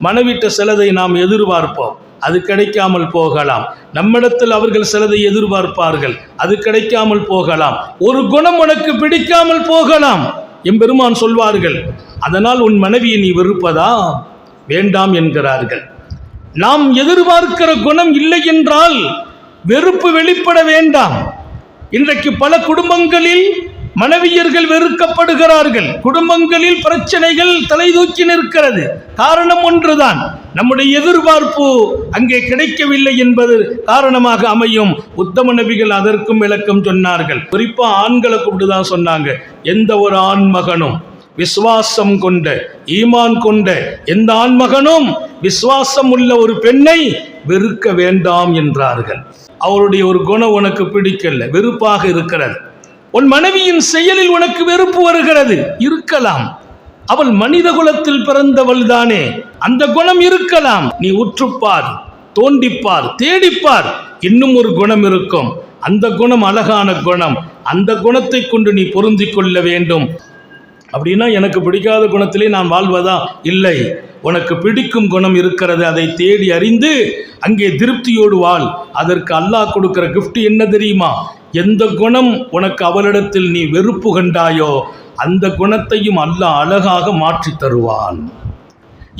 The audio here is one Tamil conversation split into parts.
மனைவிட்ட சிலதை நாம் எதிர்பார்ப்போம், அது கிடைக்காமல் போகலாம். நம்மிடத்தில் அவர்கள் சிலதை எதிர்பார்ப்பார்கள், அது கிடைக்காமல் போகலாம். ஒரு குணம் உனக்கு பிடிக்காமல் போகலாம். எம்பெருமான் சொல்வார்கள், அதனால் உன் மனைவியை நீ வெறுப்பதா? வேண்டாம் என்கிறார்கள். நாம் எதிர்பார்க்கிற குணம் இல்லை என்றால் வெறுப்பு வெளிப்பட வேண்டாம். இன்றைக்கு பல குடும்பங்களில் மனைவியர்கள் வெறுக்கப்படுகிறார்கள். குடும்பங்களில் பிரச்சனைகள் தலை தூக்கி நிற்கிறது. காரணம் ஒன்றுதான், நம்முடைய எதிர்பார்ப்பு அங்கே கிடைக்கவில்லை என்பது காரணமாக அமையும். உத்தம நபிகள் அதற்கும் விளக்கம் சொன்னார்கள். குறிப்பா ஆண்களை கூப்பிட்டுதான் சொன்னாங்க. எந்த ஒரு ஆண்மகனும் விசுவாசம் கொண்ட, ஈமான் கொண்ட எந்த ஆண்மகனும் விசுவாசம் உள்ள ஒரு பெண்ணை வெறுக்க வேண்டாம் என்றார்கள். அவருடைய ஒரு குணம் உனக்கு பிடிக்கல, வெறுப்பாக இருக்கிறது. உன் மனைவியின் செயலில் உனக்கு வெறுப்பு வருகிறது, இருக்கலாம். அவள் மனித குலத்தில் பிறந்தவள் தானே, அந்த குணம் இருக்கலாம். நீ உற்றுப்பார், தோண்டிப்பார், தேடிப்பார், இன்னும் ஒரு குணம் இருக்கும். அந்த குணம் அழகான குணம். அந்த குணத்தை கொண்டு நீ பொருந்தி கொள்ள வேண்டும். அப்படின்னா எனக்கு பிடிக்காத குணத்திலே நான் வாழ்வதா? இல்லை, உனக்கு பிடிக்கும் குணம் இருக்கிறது, அதை தேடி அறிந்து அங்கே திருப்தியோடு வாழ். அதற்கு அல்லாஹ் கொடுக்கிற கிஃப்ட் என்ன தெரியுமா? எந்த குணம் உனக்கு அவளிடத்தில் நீ வெறுப்பு கண்டாயோ அந்த குணத்தையும் அல்லாஹ் அழகாக மாற்றி தருவான்.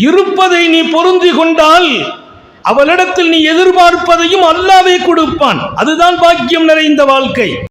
இருப்பதை நீ பொருந்தி கொண்டால் அவளிடத்தில் நீ எதிர்பார்ப்பதையும் அல்லாஹ்வே கொடுப்பான். அதுதான் பாக்கியம் நிறைந்த வாழ்க்கை.